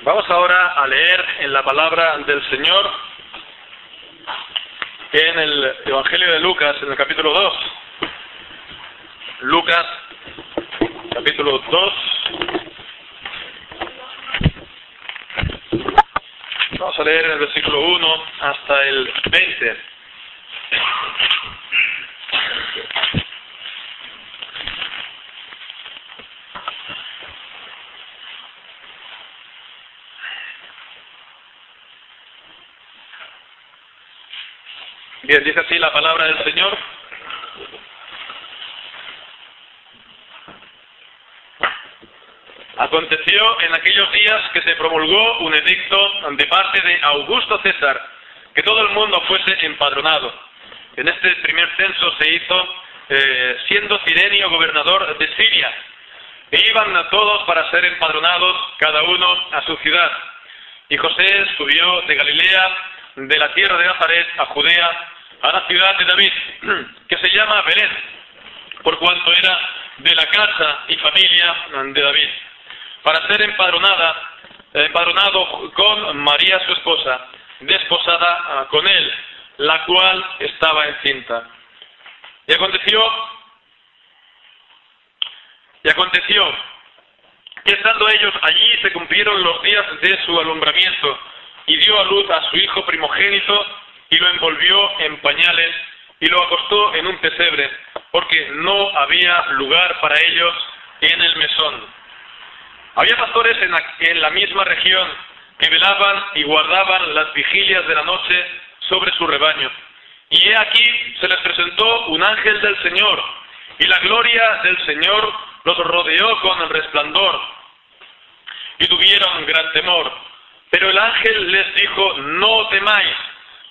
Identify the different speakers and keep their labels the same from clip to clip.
Speaker 1: Vamos ahora a leer en la palabra del Señor en el Evangelio de Lucas, en el capítulo 2. Lucas, capítulo 2. Vamos a leer en el versículo 1 hasta el 20. Bien, dice así la palabra del Señor. Aconteció en aquellos días que se promulgó un edicto de parte de Augusto César, que todo el mundo fuese empadronado. En este primer censo se hizo siendo Cirenio gobernador de Siria, e iban todos para ser empadronados, cada uno a su ciudad. Y José subió de Galilea, de la tierra de Nazaret, a Judea, a la ciudad de David, que se llama Belén, por cuanto era de la casa y familia de David, para ser empadronado con María su esposa, desposada con él, la cual estaba encinta. Y aconteció que estando ellos allí se cumplieron los días de su alumbramiento, y dio a luz a su hijo primogénito, y lo envolvió en pañales, y lo acostó en un pesebre, porque no había lugar para ellos en el mesón. Había pastores en la misma región que velaban y guardaban las vigilias de la noche sobre su rebaño. Y he aquí se les presentó un ángel del Señor, y la gloria del Señor los rodeó con el resplandor, y tuvieron gran temor. Pero el ángel les dijo: no temáis,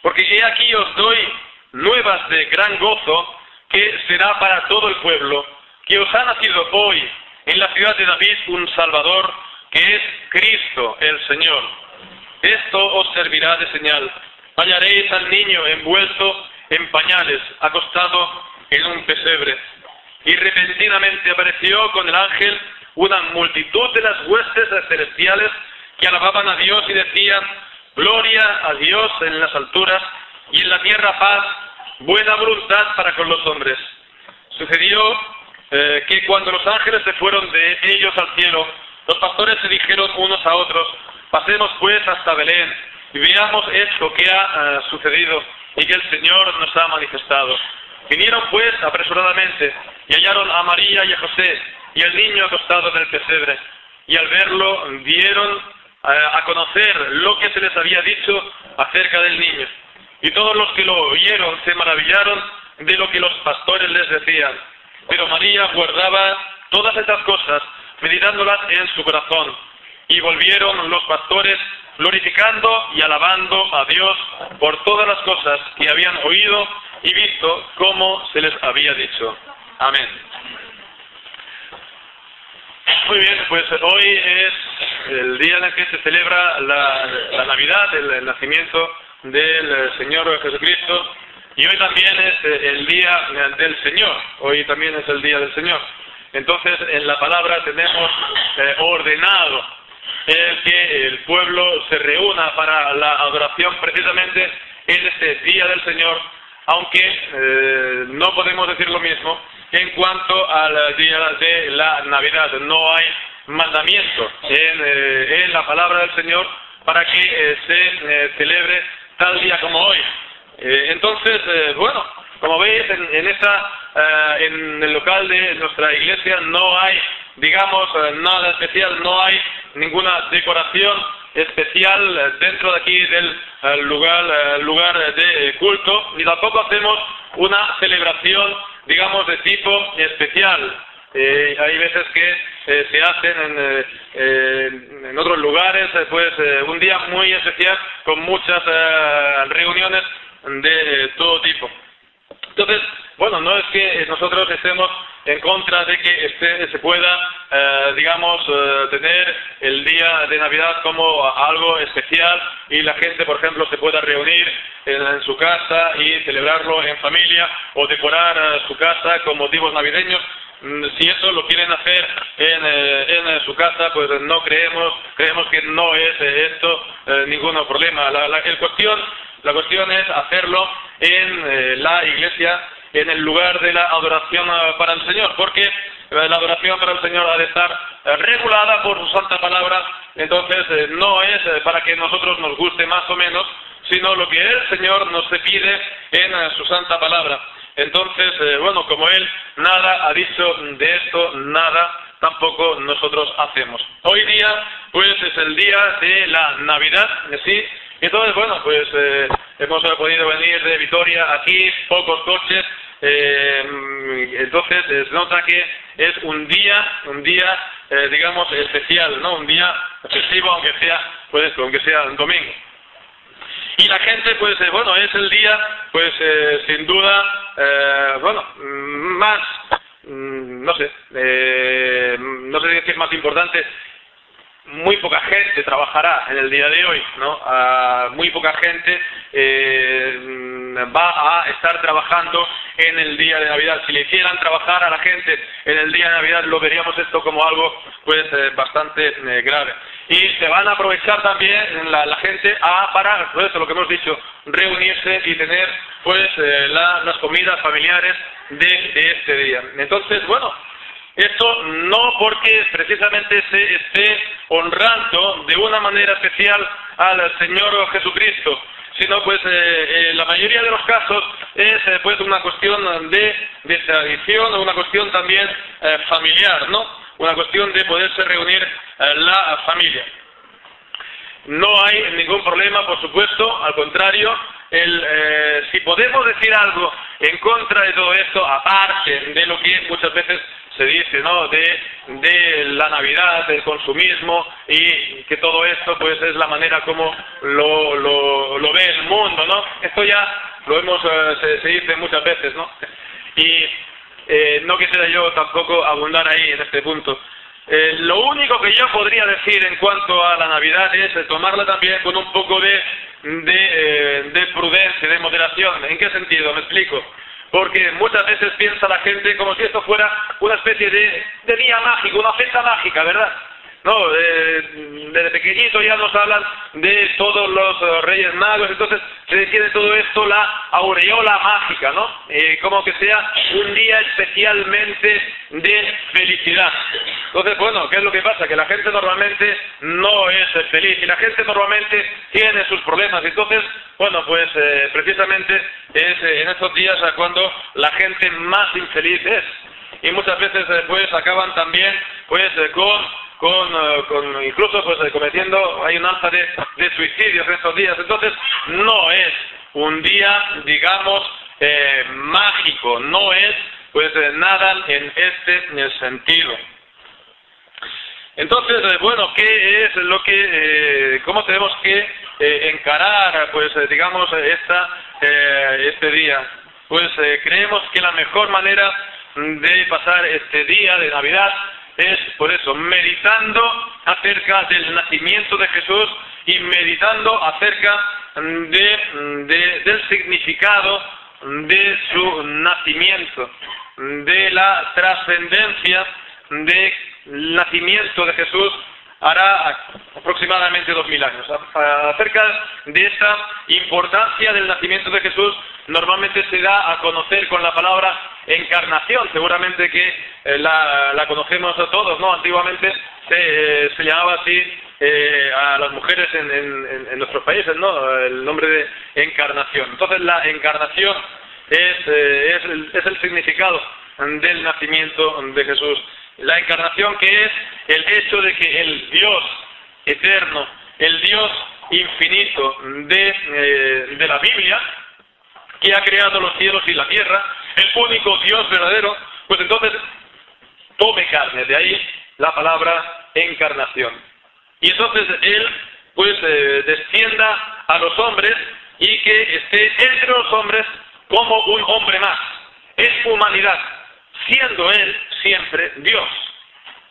Speaker 1: porque he aquí os doy nuevas de gran gozo, que será para todo el pueblo, que os ha nacido hoy en la ciudad de David un Salvador, que es Cristo el Señor. Esto os servirá de señal: hallaréis al niño envuelto en pañales, acostado en un pesebre. Y repentinamente apareció con el ángel una multitud de las huestes celestiales, que alababan a Dios y decían: gloria a Dios en las alturas, y en la tierra paz, buena voluntad para con los hombres. Sucedió que cuando los ángeles se fueron de ellos al cielo, los pastores se dijeron unos a otros: pasemos pues hasta Belén, y veamos esto que ha sucedido, y que el Señor nos ha manifestado. Vinieron pues apresuradamente, y hallaron a María y a José, y al niño acostado en el pesebre, y al verlo dieron a conocer lo que se les había dicho acerca del niño. Y todos los que lo oyeron se maravillaron de lo que los pastores les decían. Pero María guardaba todas estas cosas, meditándolas en su corazón. Y volvieron los pastores glorificando y alabando a Dios por todas las cosas que habían oído y visto, como se les había dicho. Amén. Muy bien, pues hoy es el día en el que se celebra la Navidad, el nacimiento del Señor Jesucristo, y hoy también es el día del Señor, hoy también es el día del Señor. Entonces, en la palabra tenemos ordenado el que el pueblo se reúna para la adoración precisamente en este día del Señor, aunque no podemos decir lo mismo en cuanto al día de la Navidad. No hay mandamiento en la palabra del Señor para que se celebre tal día como hoy. Entonces, bueno, como veis, en el local de nuestra iglesia no hay, digamos, nada especial, no hay ninguna decoración especial dentro de aquí del lugar de culto, ni tampoco hacemos una celebración, digamos, de tipo especial. Hay veces que se hacen en otros lugares, un día muy especial con muchas reuniones de todo tipo. Entonces, bueno, no es que nosotros estemos en contra de que se pueda, tener el día de Navidad como algo especial y la gente, por ejemplo, se pueda reunir en su casa y celebrarlo en familia o decorar su casa con motivos navideños. Si eso lo quieren hacer en su casa, pues no creemos que no es esto ningún problema. La cuestión es hacerlo en la iglesia, en el lugar de la adoración para el Señor, porque la adoración para el Señor ha de estar regulada por su santa palabra. Entonces no es para que nosotros nos guste más o menos, sino lo que el Señor nos pide en su santa palabra. Entonces, bueno, como Él nada ha dicho de esto, nada tampoco nosotros hacemos. Hoy día, pues es el día de la Navidad, ¿sí? Entonces, bueno, pues hemos podido venir de Vitoria aquí, pocos coches, entonces se nota que es un día digamos, especial, ¿no? Un día festivo, aunque sea un domingo. Y la gente, pues, bueno, es el día, pues, sin duda, más, no sé qué es más importante. Muy poca gente trabajará en el día de hoy, ¿no? Muy poca gente va a estar trabajando en el día de Navidad. Si le hicieran trabajar a la gente en el día de Navidad, lo veríamos esto como algo, pues, bastante grave. Y se van a aprovechar también la gente para, pues, lo que hemos dicho, reunirse y tener, pues, las comidas familiares de este día. Entonces, bueno, esto no porque precisamente se esté honrando de una manera especial al Señor Jesucristo, sino pues la mayoría de los casos es pues una cuestión de tradición, una cuestión también familiar, ¿no? Una cuestión de poderse reunir la familia. No hay ningún problema, por supuesto, al contrario, si podemos decir algo en contra de todo esto, aparte de lo que muchas veces se dice, ¿no? De la Navidad, del consumismo, y que todo esto pues es la manera como lo ve el mundo, ¿no? Esto ya lo se dice muchas veces, ¿no? Y no quisiera yo tampoco abundar ahí en este punto. Lo único que yo podría decir en cuanto a la Navidad es tomarla también con un poco de prudencia, de moderación. ¿En qué sentido? Me explico. Porque muchas veces piensa la gente como si esto fuera una especie de día mágico, una fecha mágica, ¿verdad? No, desde pequeñito ya nos hablan de todos los Reyes Magos, entonces se tiene todo esto la aureola mágica, ¿no? Como que sea un día especialmente de felicidad. Entonces, bueno, ¿qué es lo que pasa? Que la gente normalmente no es feliz y la gente normalmente tiene sus problemas. Entonces, bueno, pues precisamente es en estos días cuando la gente más infeliz es. Y muchas veces pues acaban también pues incluso pues cometiendo, hay un alza de suicidios en estos días. Entonces no es un día, digamos, mágico, no es pues nada en este sentido. Entonces, bueno, ¿qué es lo que, cómo tenemos que encarar, pues digamos, este día? Pues creemos que la mejor manera de pasar este día de Navidad es, por eso, meditando acerca del nacimiento de Jesús y meditando acerca del significado de su nacimiento, de la trascendencia del nacimiento de Jesús hará aproximadamente 2000 años. Acerca de esta importancia del nacimiento de Jesús, normalmente se da a conocer con la palabra encarnación. Seguramente que la conocemos a todos, ¿no? Antiguamente se llamaba así a las mujeres en nuestros países, ¿no? El nombre de encarnación. Entonces la encarnación es el significado del nacimiento de Jesús. La encarnación, que es el hecho de que el Dios eterno, el Dios infinito de la Biblia, que ha creado los cielos y la tierra, el único Dios verdadero, pues entonces tome carne, de ahí la palabra encarnación. Y entonces Él pues descienda a los hombres y que esté entre los hombres como un hombre más, es humanidad, siendo Él siempre Dios.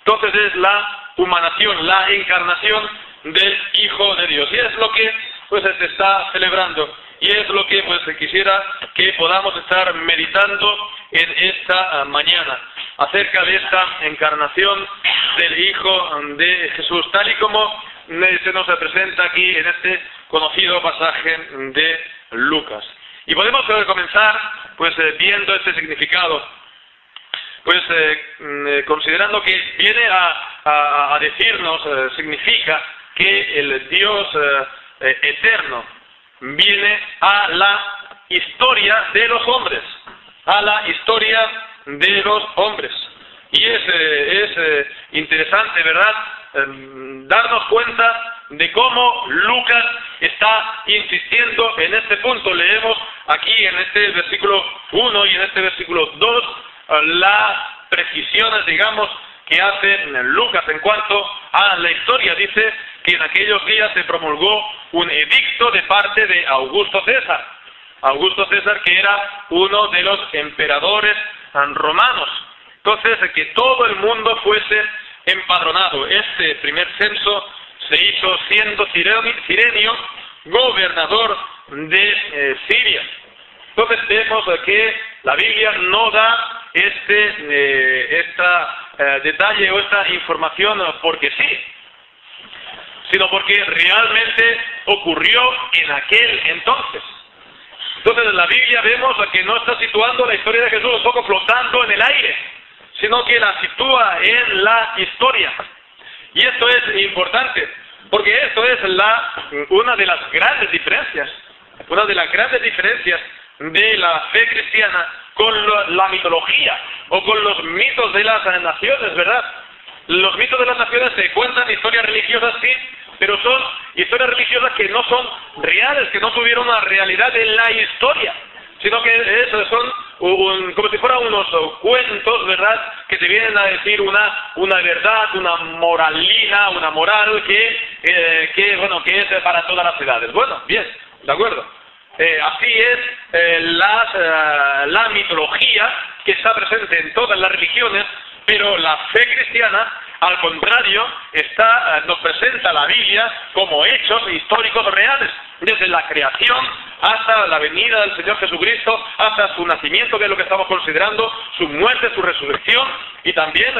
Speaker 1: Entonces es la humanación, la encarnación del Hijo de Dios. Y es lo que pues se está celebrando. Y es lo que pues quisiera que podamos estar meditando en esta mañana. acerca de esta encarnación del Hijo de Jesús, tal y como se nos presenta aquí en este conocido pasaje de Lucas. Y podemos comenzar pues viendo este significado, pues considerando que viene a decirnos, significa que el Dios eterno viene a la historia de los hombres, a la historia de los hombres. Y es interesante, ¿verdad?, darnos cuenta de cómo Lucas está insistiendo en este punto. Leemos aquí en este versículo 1 y en este versículo 2 las precisiones, digamos, que hace Lucas en cuanto a la historia. Dice que en aquellos días se promulgó un edicto de parte de Augusto César. Augusto César, que era uno de los emperadores romanos. Entonces, que todo el mundo fuese empadronado. Este primer censo se hizo siendo Cirenio gobernador de Siria. Entonces vemos que la Biblia no da este detalle o esta información porque sí, sino porque realmente ocurrió en aquel entonces. Entonces en la Biblia vemos que no está situando la historia de Jesús un poco flotando en el aire, sino que la sitúa en la historia. Y esto es importante, porque esto es una de las grandes diferencias, de la fe cristiana con la mitología o con los mitos de las naciones, ¿verdad? Los mitos de las naciones se cuentan historias religiosas, sí, pero son historias religiosas que no son reales, que no tuvieron una realidad en la historia, sino que son como si fueran unos cuentos, ¿verdad?, que te vienen a decir una verdad, una moralina, una moral que es para todas las edades. Bueno, bien, de acuerdo. Así es la mitología que está presente en todas las religiones, pero la fe cristiana, al contrario, nos presenta la Biblia como hechos históricos reales, desde la creación hasta la venida del Señor Jesucristo, hasta su nacimiento, que es lo que estamos considerando, su muerte, su resurrección, y también,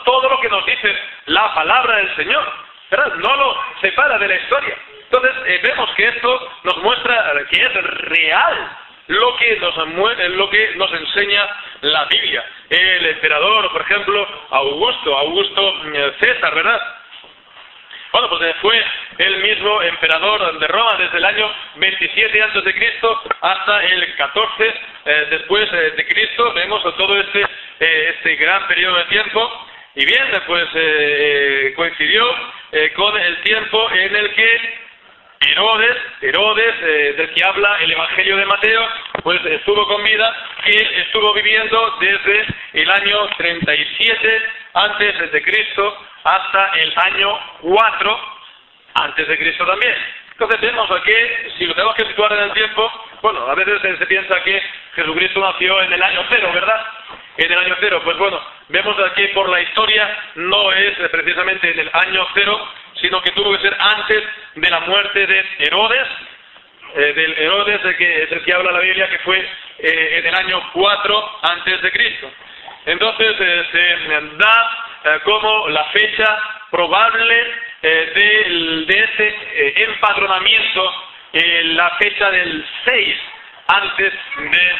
Speaker 1: todo lo que nos dice la palabra del Señor, ¿verdad? No lo separa de la historia. Entonces, vemos que esto nos muestra que es real lo que nos enseña la Biblia. El emperador, por ejemplo, Augusto César, ¿verdad? Bueno, pues fue el mismo emperador de Roma desde el año 27 a.C. hasta el 14 después de Cristo. Vemos todo este gran periodo de tiempo. Y bien, pues coincidió con el tiempo en el que Herodes, del que habla el Evangelio de Mateo, pues estuvo con vida, que estuvo viviendo desde el año 37 antes de Cristo hasta el año 4 antes de Cristo también. Entonces vemos aquí, si lo tenemos que situar en el tiempo, a veces se piensa que Jesucristo nació en el año 0, ¿verdad? En el año 0, pues vemos aquí por la historia, no es precisamente en el año 0, sino que tuvo que ser antes de la muerte de Herodes, del Herodes del que habla la Biblia, que fue en el año 4 antes de Cristo. Entonces se da como la fecha probable de ese empadronamiento, la fecha del 6 antes de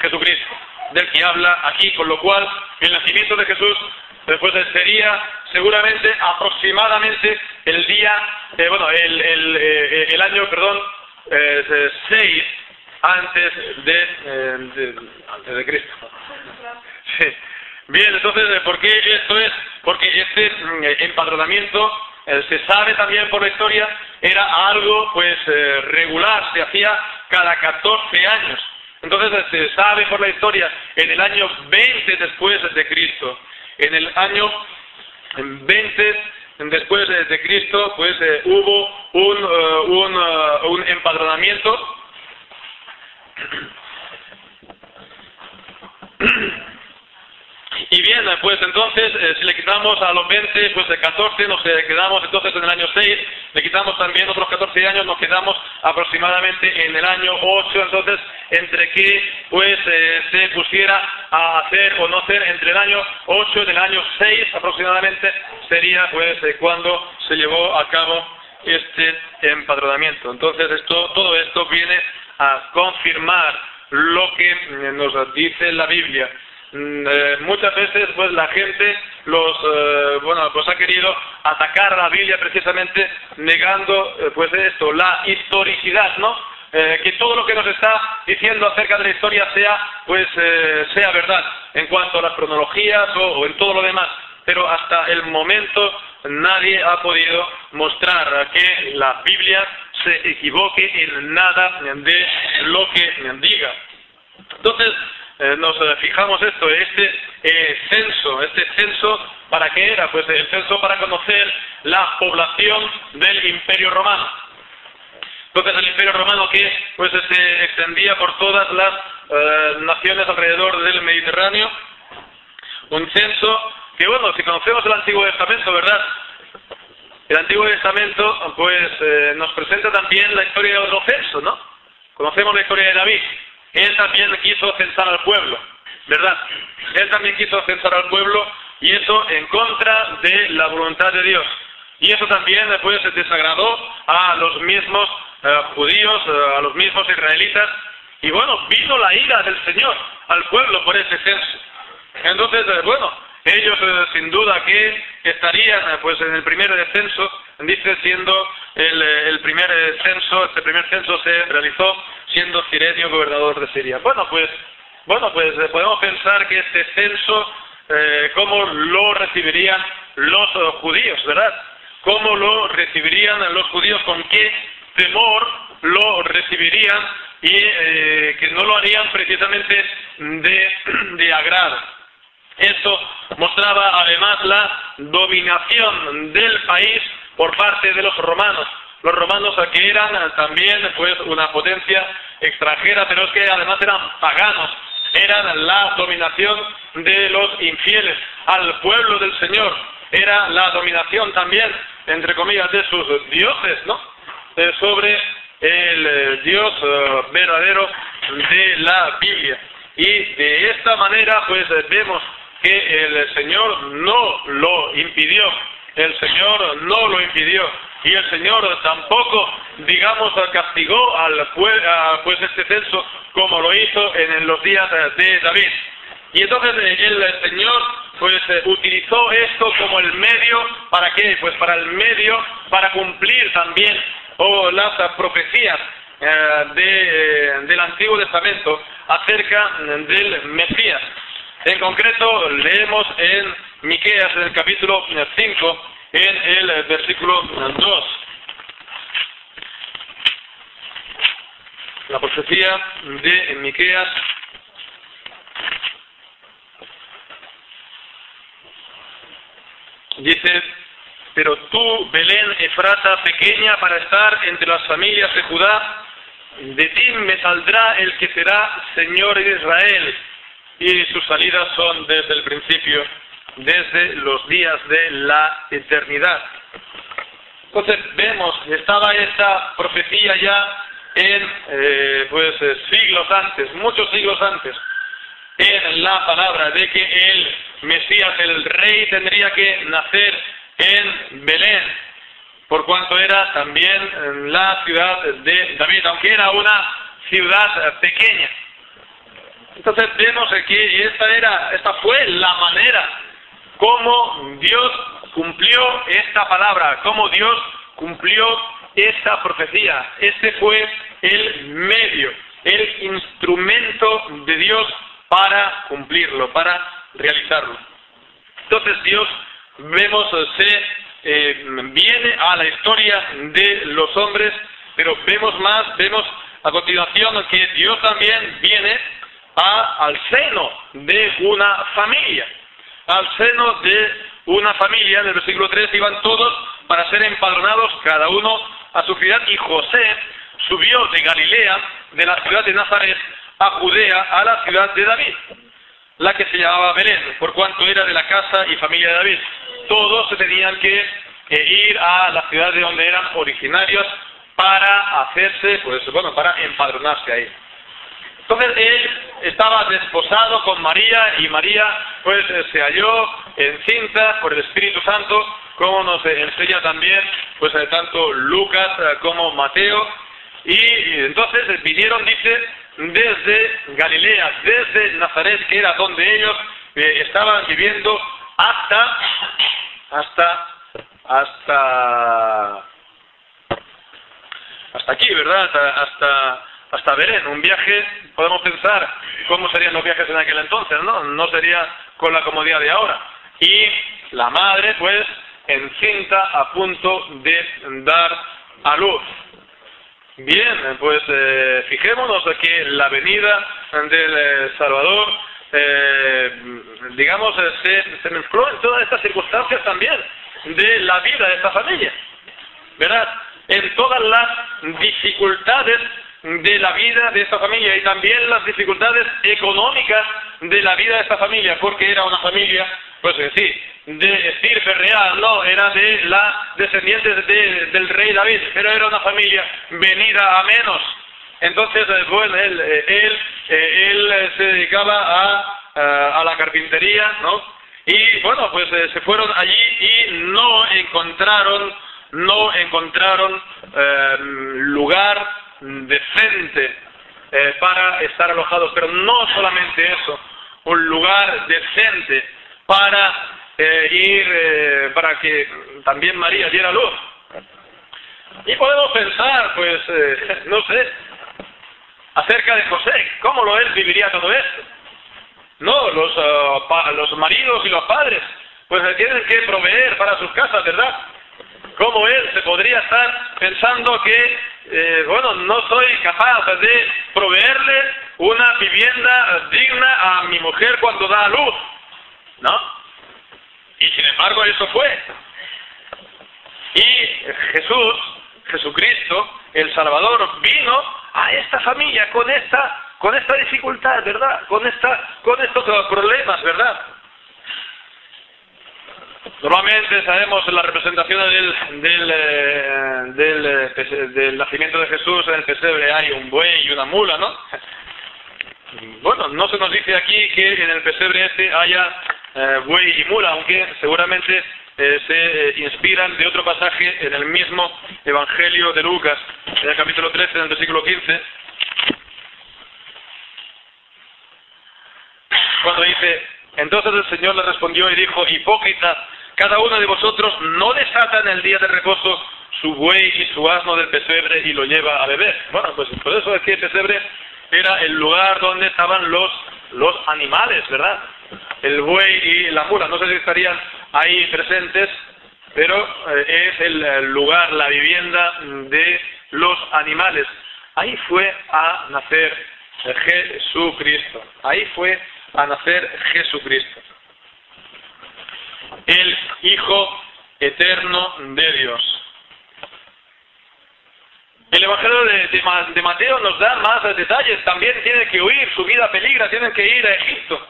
Speaker 1: Jesucristo, del que habla aquí, con lo cual el nacimiento de Jesús después sería seguramente aproximadamente el día, el año, 6 antes de Cristo. Sí. Bien, entonces, ¿por qué esto es? Porque este empadronamiento, se sabe también por la historia, era algo regular, se hacía cada 14 años. Entonces se sabe por la historia, en el año 20 después de Cristo, en el año 20 después de Cristo, hubo un empadronamiento Y bien, pues entonces, si le quitamos a los 20, pues de 14 nos quedamos entonces en el año 6, le quitamos también otros 14 años, nos quedamos aproximadamente en el año 8, entonces, entre que pues se pusiera a hacer o no hacer entre el año 8 y el año 6 aproximadamente, sería pues cuando se llevó a cabo este empadronamiento. Entonces, todo esto viene a confirmar lo que nos dice la Biblia. Muchas veces pues la gente pues ha querido atacar a la Biblia precisamente negando pues esto, la historicidad, ¿no? Que todo lo que nos está diciendo acerca de la historia sea verdad en cuanto a las cronologías o en todo lo demás, pero hasta el momento nadie ha podido mostrar que la Biblia se equivoque en nada de lo que diga. Entonces, nos fijamos este censo, ¿para qué era? Pues el censo para conocer la población del Imperio Romano. Entonces el Imperio Romano que pues se extendía por todas las naciones alrededor del Mediterráneo, un censo que bueno, si conocemos el Antiguo Testamento, ¿verdad? El Antiguo Testamento pues nos presenta también la historia de otro censo, ¿no? Conocemos la historia de David. Él también quiso censar al pueblo, ¿verdad? Él también quiso censar al pueblo y eso en contra de la voluntad de Dios. Y eso también pues desagradó a los mismos judíos, a los mismos israelitas. Y bueno, vino la ira del Señor al pueblo por ese censo. Entonces, ellos sin duda que estarían pues en el primer censo, dice, siendo el primer censo, este primer censo se realizó siendo Cirenio gobernador de Siria. Bueno, pues podemos pensar que este censo, cómo lo recibirían los judíos, ¿verdad? ¿Cómo lo recibirían los judíos? ¿Con qué temor lo recibirían? Y que no lo harían precisamente de agrado. Esto mostraba además la dominación del país por parte de los romanos. Los romanos que eran también pues una potencia extranjera, pero es que además eran paganos, eran la dominación de los infieles al pueblo del Señor, era la dominación también, entre comillas, de sus dioses, ¿no? Sobre el Dios verdadero de la Biblia. Y de esta manera pues vemos que el Señor no lo impidió, el Señor no lo impidió, y el Señor tampoco, digamos, castigó pues este censo como lo hizo en los días de David. Y entonces el Señor pues utilizó esto como el medio, ¿para qué? Pues para cumplir también las profecías del Antiguo Testamento acerca del Mesías. En concreto, leemos en Miqueas, en el capítulo 5, en el versículo 2. La profecía de Miqueas dice: pero tú, Belén Efrata, pequeña para estar entre las familias de Judá, de ti me saldrá el que será Señor de Israel, y sus salidas son desde el principio, desde los días de la eternidad. Entonces vemos, estaba esta profecía ya en siglos antes, muchos siglos antes, en la palabra de que el Mesías, el Rey, tendría que nacer en Belén, por cuanto era también la ciudad de David, aunque era una ciudad pequeña. Entonces vemos que esta fue la manera como Dios cumplió esta palabra, como Dios cumplió esta profecía. Este fue el medio, el instrumento de Dios para cumplirlo, para realizarlo. Entonces Dios, vemos, viene a la historia de los hombres, pero vemos a continuación que Dios también viene al seno de una familia. Al seno de una familia, en el versículo 3, iban todos para ser empadronados, cada uno a su ciudad, y José subió de Galilea, de la ciudad de Nazaret, a Judea, a la ciudad de David. la que se llamaba Belén, por cuanto era de la casa y familia de David. Todos se tenían que ir a la ciudad de donde eran originarios para hacerse, pues bueno, para empadronarse ahí. Entonces él estaba desposado con María y María pues se halló encinta por el Espíritu Santo, como nos enseña también pues tanto Lucas como Mateo, y entonces vinieron, dice, desde Galilea, desde Nazaret, que era donde ellos estaban viviendo, hasta aquí, ¿verdad? Hasta Belén. Un viaje, podemos pensar cómo serían los viajes en aquel entonces, ¿no? No sería con la comodidad de ahora. Y la madre, pues, encinta, a punto de dar a luz. Bien, pues fijémonos que la venida del Salvador, digamos, se mezcló en todas estas circunstancias también de la vida de esta familia, ¿verdad? En todas las dificultades de la vida de esta familia y también las dificultades económicas de la vida de esta familia, porque era una familia, pues sí, de estirpe real, no, era de la descendientes del rey David, pero era una familia venida a menos. Entonces, bueno, él se dedicaba a la carpintería, ¿no? Y bueno, pues se fueron allí y no encontraron lugar decente para estar alojados, pero no solamente eso, un lugar decente para para que también María diera luz. Y podemos pensar, pues, no sé, acerca de José, cómo él viviría todo esto. No, los maridos y los padres, pues tienen que proveer para sus casas, ¿verdad? ¿Cómo él se podría estar pensando que, bueno, no soy capaz de proveerle una vivienda digna a mi mujer cuando da a luz? ¿No? Y sin embargo eso fue. Y Jesucristo, el Salvador, vino a esta familia con esta dificultad, ¿verdad? Con estos problemas, ¿verdad? Normalmente sabemos la representación del nacimiento de Jesús en el pesebre hay un buey y una mula, ¿no? Bueno, no se nos dice aquí que en el pesebre haya buey y mula, aunque seguramente se inspiran de otro pasaje en el mismo Evangelio de Lucas, en el capítulo 13, en el versículo 15, cuando dice: entonces el Señor le respondió y dijo: hipócrita, cada uno de vosotros no desata en el día de reposo su buey y su asno del pesebre y lo lleva a beber. Bueno, pues por eso es que el pesebre era el lugar donde estaban los animales, ¿verdad? El buey y la mula, no sé si estarían ahí presentes, pero es el lugar, la vivienda de los animales. Ahí fue a nacer Jesucristo. Ahí fue a nacer Jesucristo, el Hijo eterno de Dios. El Evangelio de Mateo nos da más detalles. También tiene que huir, su vida peligra, tienen que ir a Egipto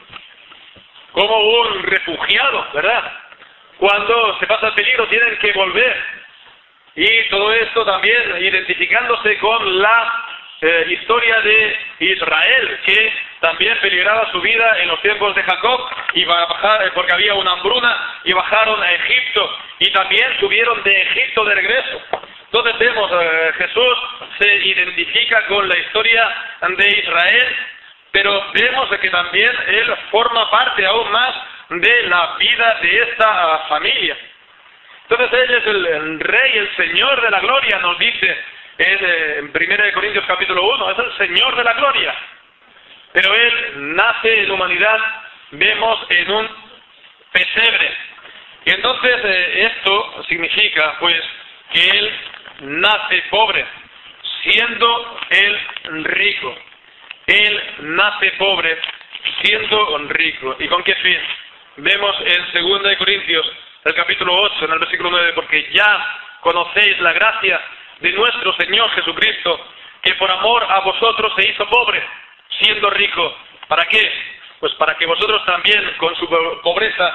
Speaker 1: como un refugiado, ¿verdad? Cuando se pasa el peligro tienen que volver. Y todo esto también identificándose con la historia de Israel, que también peligraba su vida en los tiempos de Jacob, y bajar, porque había una hambruna, y bajaron a Egipto, y también subieron de Egipto de regreso. Entonces vemos, Jesús se identifica con la historia de Israel, pero vemos que también Él forma parte aún más de la vida de esta familia. Entonces Él es el Rey, el Señor de la gloria, nos dice en 1 Corintios capítulo 1, es el Señor de la gloria. Pero Él nace en humanidad, vemos, en un pesebre. Y entonces esto significa, pues, que Él nace pobre, siendo Él rico. Él nace pobre, siendo rico. ¿Y con qué fin? Vemos en 2 Corintios, el capítulo 8, en el versículo 9, porque ya conocéis la gracia de nuestro Señor Jesucristo, que por amor a vosotros se hizo pobre, siendo rico. ¿Para qué? pues para que vosotros también con su pobreza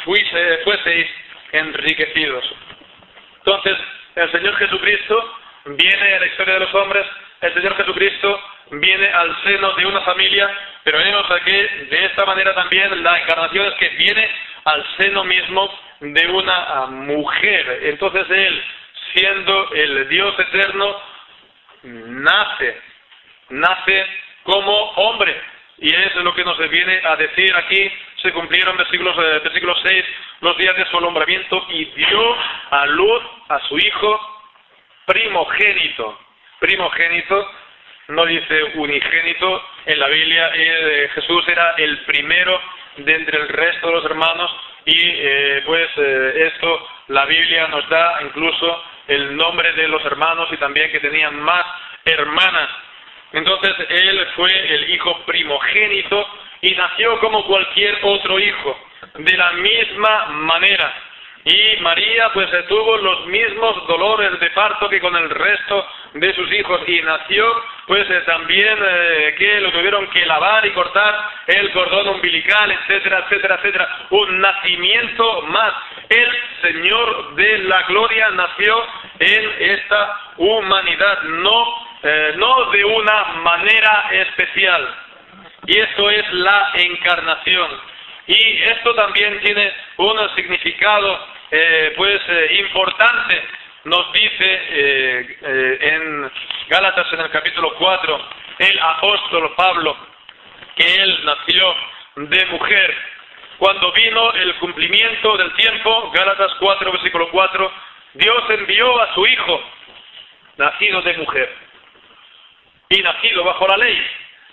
Speaker 1: fueseis enriquecidos. Entonces, el Señor Jesucristo viene a la historia de los hombres, el Señor Jesucristo viene al seno de una familia, pero vemos aquí de esta manera también la encarnación es que viene al seno mismo de una mujer. Entonces Él, siendo el Dios eterno, nace como hombre. Y es lo que nos viene a decir aquí. Se cumplieron versículo 6, los días de su alumbramiento, y dio a luz a su hijo primogénito. Primogénito, no dice unigénito. En la Biblia Jesús era el primero de entre el resto de los hermanos, y esto la Biblia nos da incluso el nombre de los hermanos y también que tenían más hermanas. Entonces él fue el hijo primogénito y nació como cualquier otro hijo, de la misma manera. Y María tuvo los mismos dolores de parto que con el resto de sus hijos, y nació también que lo tuvieron que lavar y cortar el cordón umbilical, etcétera, etcétera, etcétera. Un nacimiento más. El Señor de la gloria nació en esta humanidad, no de una manera especial. Y esto es la encarnación. Y esto también tiene un significado importante. Nos dice en Gálatas, en el capítulo 4, el apóstol Pablo, que él nació de mujer. Cuando vino el cumplimiento del tiempo, Gálatas 4, versículo 4, Dios envió a su hijo, nacido de mujer y nacido bajo la ley.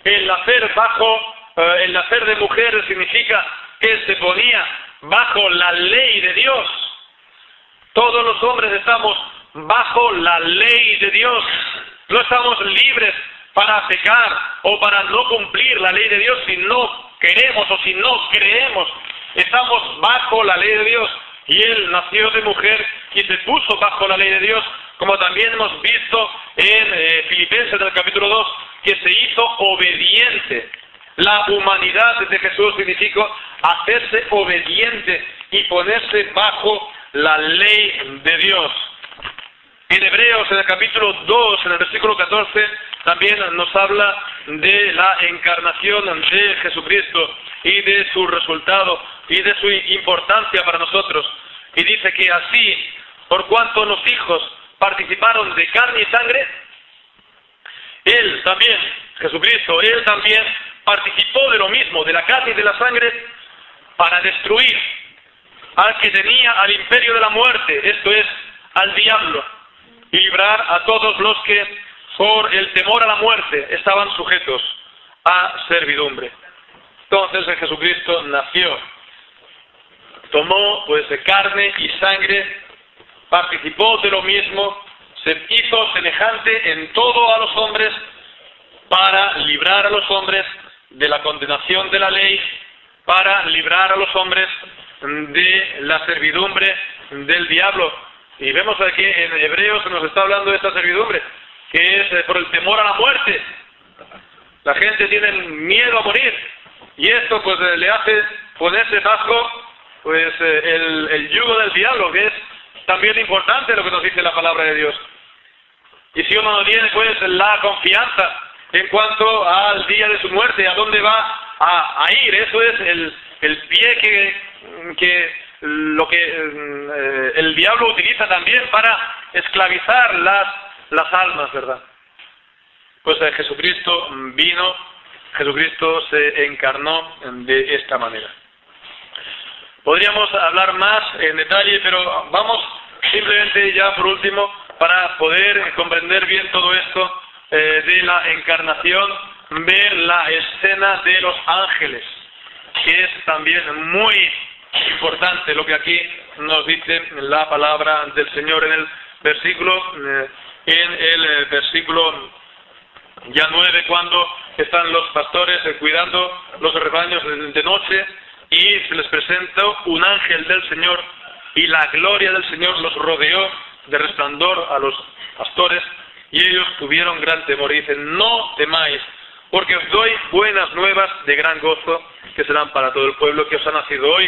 Speaker 1: El nacer de mujer significa que se ponía bajo la ley de Dios. Todos los hombres estamos bajo la ley de Dios. No estamos libres para pecar o para no cumplir la ley de Dios si no queremos o si no creemos. Estamos bajo la ley de Dios. Y él nació de mujer y se puso bajo la ley de Dios, como también hemos visto en Filipenses del capítulo 2, que se hizo obediente. La humanidad de Jesús significó hacerse obediente y ponerse bajo la ley de Dios. En Hebreos, en el capítulo 2, en el versículo 14, también nos habla de la encarnación de Jesucristo y de su resultado y de su importancia para nosotros. Y dice que así, por cuanto los hijos participaron de carne y sangre, Él también, Jesucristo, Él también participó de lo mismo, de la carne y de la sangre, para destruir al que tenía al imperio de la muerte, esto es, al diablo, y librar a todos los que por el temor a la muerte estaban sujetos a servidumbre. Entonces Jesucristo nació, tomó carne y sangre, participó de lo mismo, se hizo semejante en todo a los hombres para librar a los hombres de la condenación de la ley, para librar a los hombres de la servidumbre del diablo. Y vemos aquí en Hebreos nos está hablando de esta servidumbre, que es por el temor a la muerte. La gente tiene miedo a morir, y esto le hace ponerse bajo el yugo del diablo, que es también importante lo que nos dice la palabra de Dios. Y si uno no tiene la confianza en cuanto al día de su muerte, a dónde va a ir, eso es el pie que el diablo utiliza también para esclavizar las almas, ¿verdad? Jesucristo vino, Jesucristo se encarnó de esta manera. Podríamos hablar más en detalle, pero vamos simplemente ya por último, para poder comprender bien todo esto de la encarnación, ver la escena de los ángeles, que es también muy importante lo que aquí nos dice la palabra del Señor en el versículo ya 9, cuando están los pastores cuidando los rebaños de noche, y se les presentó un ángel del Señor, y la gloria del Señor los rodeó de resplandor a los pastores, y ellos tuvieron gran temor. Y dicen: no temáis, porque os doy buenas nuevas de gran gozo, que serán para todo el pueblo, que os ha nacido hoy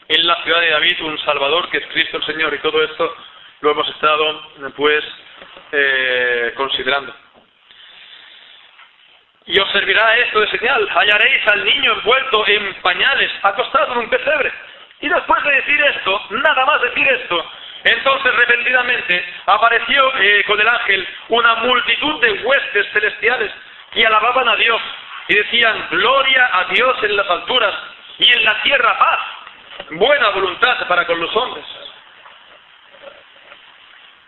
Speaker 1: en la ciudad de David un Salvador, que es Cristo el Señor, y todo esto lo hemos estado, pues, considerando. Y os servirá esto de señal: hallaréis al niño envuelto en pañales, acostado en un pesebre. Y después de decir esto, nada más decir esto, entonces repentinamente apareció con el ángel una multitud de huestes celestiales que alababan a Dios y decían: gloria a Dios en las alturas y en la tierra paz, buena voluntad para con los hombres.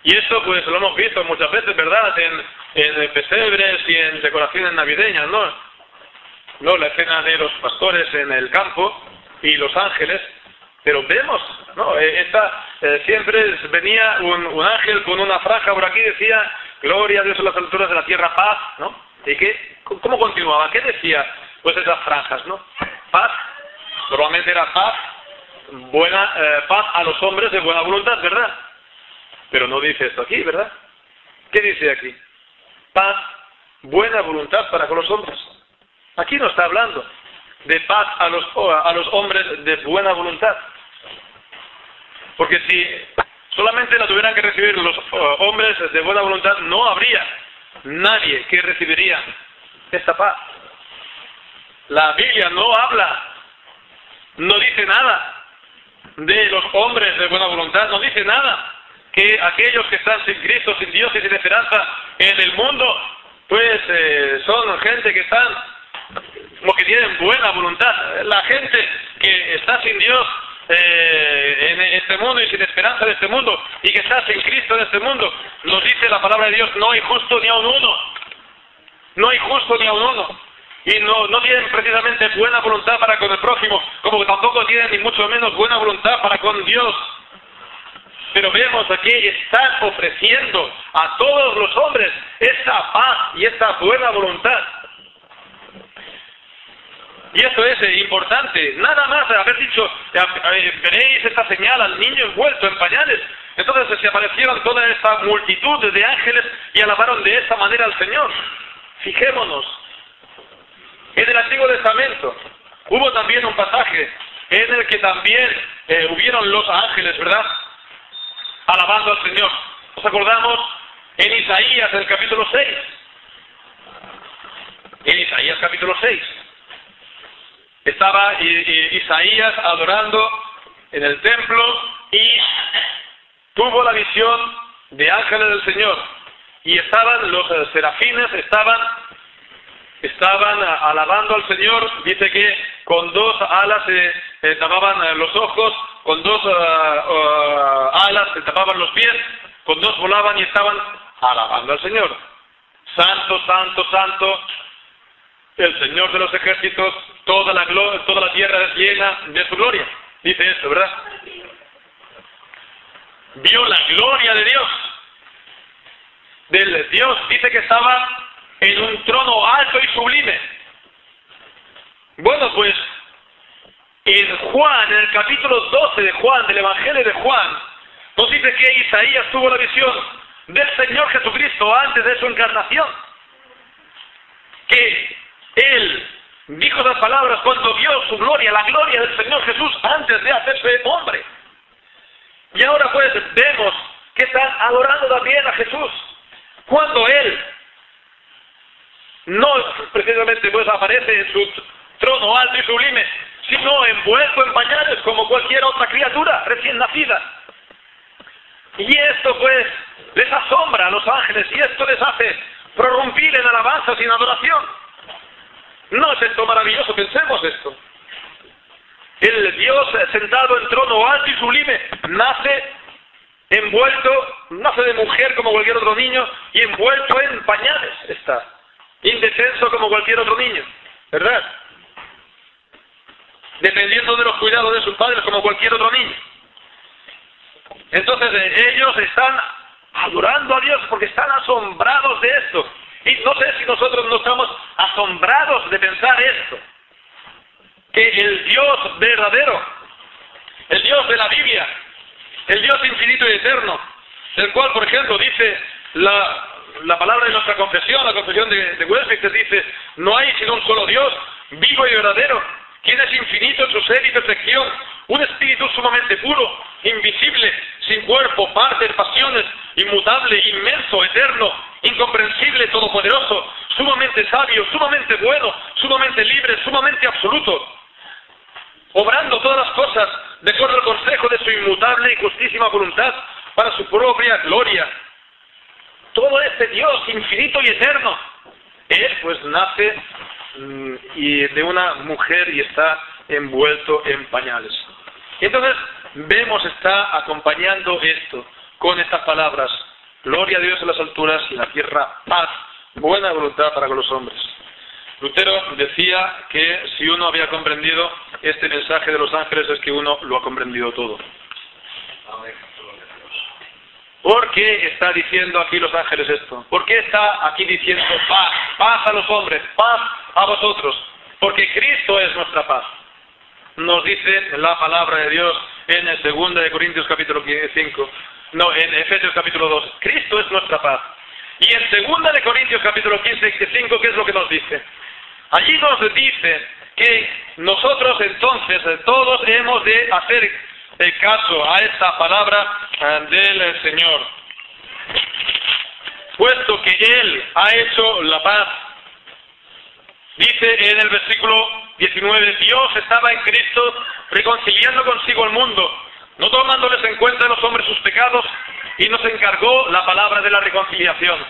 Speaker 1: Y esto pues lo hemos visto muchas veces, ¿verdad?, en pesebres y en decoraciones navideñas, ¿no? La escena de los pastores en el campo y los ángeles. Pero vemos, ¿no? Siempre venía un ángel con una franja por aquí, decía: gloria a Dios en las alturas de la tierra, paz, ¿no? ¿Y cómo continuaba? ¿Qué decía? Pues esas franjas, ¿no? Paz, normalmente era paz, paz a los hombres de buena voluntad, ¿verdad? Pero no dice esto aquí, ¿verdad? ¿Qué dice aquí? Paz, buena voluntad para con los hombres. Aquí no está hablando de paz a los hombres de buena voluntad. Porque si solamente la tuvieran que recibir los hombres de buena voluntad, no habría nadie que recibiría esta paz. La Biblia no habla, no dice nada de los hombres de buena voluntad, no dice nada que aquellos que están sin Cristo, sin Dios y sin esperanza en el mundo, pues son gente que están, como que tienen buena voluntad. La gente que está sin Dios en este mundo y sin esperanza en este mundo, y que está sin Cristo en este mundo, nos dice la palabra de Dios: no hay justo ni a un uno. No hay justo ni a un uno. Y no tienen precisamente buena voluntad para con el prójimo, como que tampoco tienen ni mucho menos buena voluntad para con Dios. Pero vemos aquí, están ofreciendo a todos los hombres esta paz y esta buena voluntad. Y esto es importante. Nada más haber dicho: veréis esta señal al niño envuelto en pañales. Entonces se aparecieron toda esta multitud de ángeles y alabaron de esta manera al Señor. Fijémonos, en el Antiguo Testamento hubo también un pasaje en el que también hubieron los ángeles, ¿verdad?, alabando al Señor. ¿Nos acordamos? En Isaías, el capítulo 6. En Isaías capítulo 6. Estaba Isaías adorando en el templo y tuvo la visión de ángeles del Señor. Y estaban los serafines, estaban alabando al Señor. Dice que con dos alas se tapaban los ojos, con dos alas se tapaban los pies, con dos volaban y estaban alabando al Señor. Santo, santo, santo, el Señor de los ejércitos, toda la tierra es llena de su gloria. Dice esto, ¿verdad? Vio la gloria de Dios. Del Dios, dice que estaba en un trono alto y sublime. Bueno, pues en Juan, en el capítulo 12 de Juan, del Evangelio de Juan, nos dice que Isaías tuvo la visión del Señor Jesucristo antes de su encarnación. Que Él dijo las palabras cuando vio su gloria, la gloria del Señor Jesús, antes de hacerse hombre. Y ahora pues vemos que están adorando también a Jesús, cuando Él no precisamente pues aparece en su trono alto y sublime, sino envuelto en pañales como cualquier otra criatura recién nacida. Y esto pues les asombra a los ángeles, y esto les hace prorrumpir en alabanzas y en adoración. ¿No es esto maravilloso? Pensemos esto. El Dios sentado en trono alto y sublime nace envuelto, nace de mujer como cualquier otro niño, y envuelto en pañales está, indefenso como cualquier otro niño, ¿verdad? Dependiendo de los cuidados de sus padres como cualquier otro niño. Entonces ellos están adorando a Dios porque están asombrados de esto. Y no sé si nosotros no estamos asombrados de pensar esto, que el Dios verdadero, el Dios de la Biblia, el Dios infinito y eterno, el cual, por ejemplo, dice la palabra de nuestra confesión, la confesión de Westminster dice: no hay sino un solo Dios, vivo y verdadero, quien es infinito en su ser y perfección, un espíritu sumamente puro, invisible, sin cuerpo, partes, pasiones, inmutable, inmenso, eterno, incomprensible, todopoderoso, sumamente sabio, sumamente bueno, sumamente libre, sumamente absoluto, obrando todas las cosas de acuerdo al consejo de su inmutable y justísima voluntad para su propia gloria. Todo este Dios infinito y eterno, Él pues nace y de una mujer y está envuelto en pañales. Y entonces vemos, está acompañando esto con estas palabras: gloria a Dios en las alturas y en la tierra paz, buena voluntad para con los hombres. Lutero decía que si uno había comprendido este mensaje de los ángeles es que uno lo ha comprendido todo. ¿Por qué está diciendo aquí los ángeles esto? ¿Por qué está aquí diciendo paz, paz a los hombres, paz a vosotros? Porque Cristo es nuestra paz. Nos dice la palabra de Dios en el 2 de Corintios capítulo 5, en Efesios capítulo 2. Cristo es nuestra paz. Y en 2 de Corintios capítulo 5, ¿qué es lo que nos dice? Allí nos dice que nosotros entonces todos hemos de hacer caso a esta palabra del Señor, puesto que Él ha hecho la paz. Dice en el versículo 19: Dios estaba en Cristo reconciliando consigo el mundo, no tomándoles en cuenta a los hombres sus pecados, y nos encargó la palabra de la reconciliación.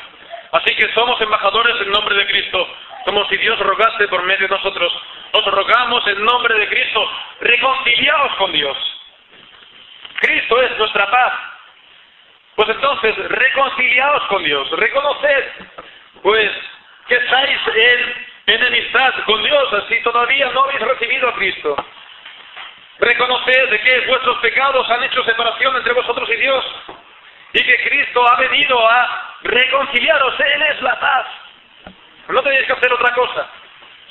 Speaker 1: Así que somos embajadores en nombre de Cristo, como si Dios rogase por medio de nosotros. Os rogamos en nombre de Cristo, reconciliaos con Dios. Cristo es nuestra paz. Pues entonces, reconciliaos con Dios, reconoced pues que estáis en enemistad con Dios, si todavía no habéis recibido a Cristo. Reconoced de que vuestros pecados han hecho separación entre vosotros y Dios, y que Cristo ha venido a reconciliaros. Él es la paz. No tenéis que hacer otra cosa,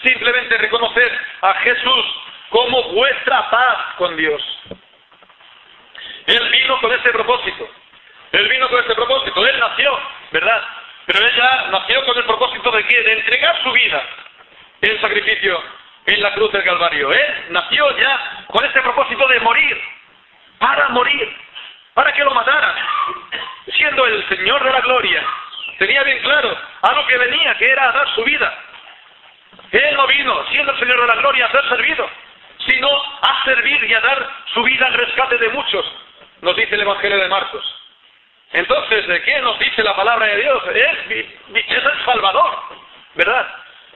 Speaker 1: simplemente reconocer a Jesús como vuestra paz con Dios. Él vino con ese propósito. Él nació, ¿verdad? Pero Él ya nació con el propósito de ¿qué? De entregar su vida en sacrificio en la cruz del Calvario. Él nació ya con ese propósito de morir, para que lo mataran. Siendo el Señor de la gloria, tenía bien claro a lo que venía, que era a dar su vida. Él no vino, siendo el Señor de la gloria, a ser servido, sino a servir y a dar su vida al rescate de muchos, nos dice el Evangelio de Marcos. Entonces, ¿de qué nos dice la palabra de Dios? Él es el Salvador, ¿verdad?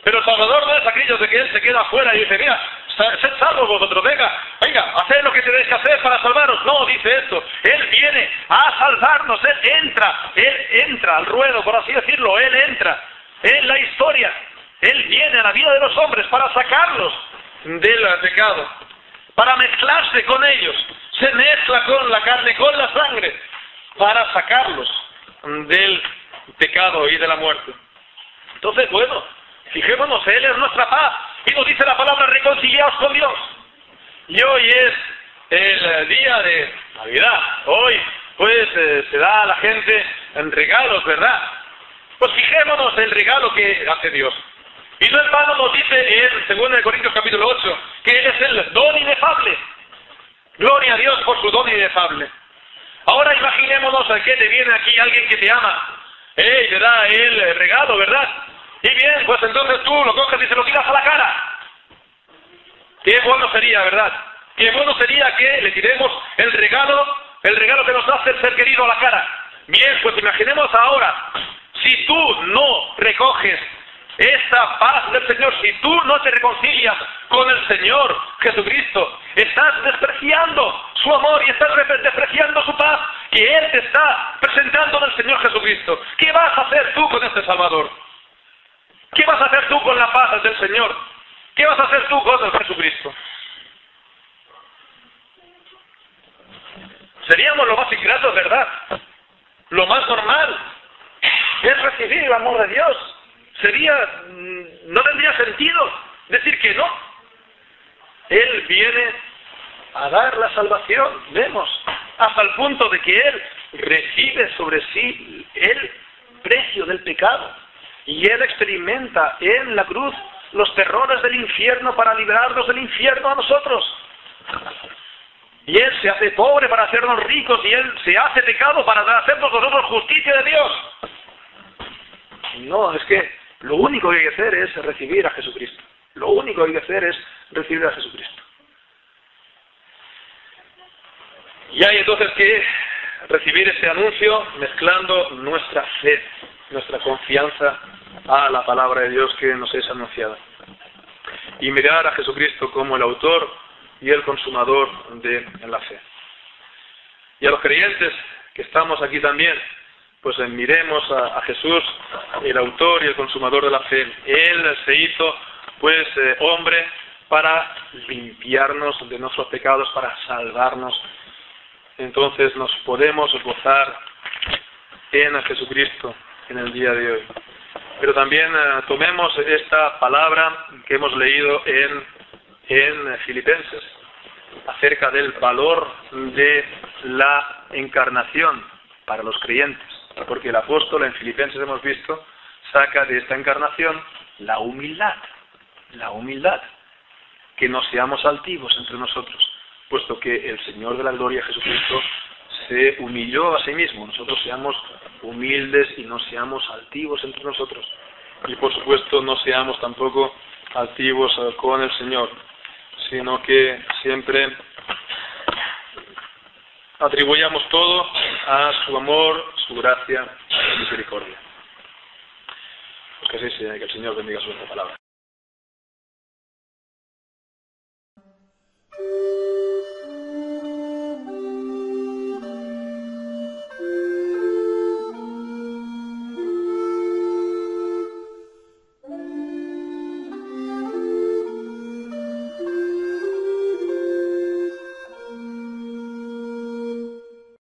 Speaker 1: Pero el Salvador no es aquello de que Él se queda afuera y dice: mira, sed salvos vosotros, venga, haced lo que tenéis que hacer para salvaros. No, dice esto: Él viene a salvarnos, Él entra al ruedo, por así decirlo, Él entra en la historia, Él viene a la vida de los hombres para sacarlos del pecado, para mezclarse con ellos, se mezcla con la carne, con la sangre, para sacarlos del pecado y de la muerte. Entonces, bueno, fijémonos, Él es nuestra paz, y nos dice la palabra: reconciliaos con Dios. Y hoy es el día de Navidad. Hoy, pues, se da a la gente en regalos, ¿verdad? Pues fijémonos el regalo que hace Dios. Y no en vano nos dice en 2 Corintios capítulo 8 que es el don inefable. Gloria a Dios por su don inefable. Ahora imaginémonos a que te viene aquí alguien que te ama, y te da el regalo, ¿verdad? Y bien, pues entonces tú lo coges y se lo tiras a la cara. Qué bueno sería, ¿verdad? Qué bueno sería que le tiremos el regalo que nos hace el ser querido a la cara. Bien, pues imaginemos ahora, si tú no recoges esta paz del Señor, si tú no te reconcilias con el Señor Jesucristo, estás despreciando su amor y estás despreciando su paz que Él te está presentando en el Señor Jesucristo. ¿Qué vas a hacer tú con este Salvador? ¿Qué vas a hacer tú con la paz del Señor? ¿Qué vas a hacer tú con el Jesucristo? Seríamos lo más ingratos, ¿verdad? Lo más normal es recibir el amor de Dios. No tendría sentido decir que no. Él viene a dar la salvación, vemos, hasta el punto de que Él recibe sobre sí, Él
Speaker 2: precio del pecado. Y Él experimenta en la cruz los terrores del infierno para librarnos del infierno a nosotros. Y Él se hace pobre para hacernos ricos, y Él se hace pecado para hacernos nosotros justicia de Dios. No, es que lo único que hay que hacer es recibir a Jesucristo. Lo único que hay que hacer es recibir a Jesucristo. Y hay entonces que recibir ese anuncio mezclando nuestra fe, nuestra confianza a la palabra de Dios que nos es anunciada. Y mirar a Jesucristo como el autor y el consumador de la fe. Y a los creyentes que estamos aquí también, pues miremos a Jesús, el autor y el consumador de la fe. Él se hizo, pues, hombre para limpiarnos de nuestros pecados, para salvarnos. Entonces nos podemos gozar en Jesucristo en el día de hoy. Pero también tomemos esta palabra que hemos leído en Filipenses, acerca del valor de la encarnación para los creyentes. Porque el apóstol en Filipenses, hemos visto, saca de esta encarnación la humildad, que no seamos altivos entre nosotros, puesto que el Señor de la gloria, Jesucristo, se humilló a sí mismo. Nosotros seamos humildes y no seamos altivos entre nosotros. Y por supuesto no seamos tampoco altivos con el Señor, sino que siempre atribuyamos todo a su amor, su gracia y misericordia. Pues que así sea, que el Señor bendiga su palabra.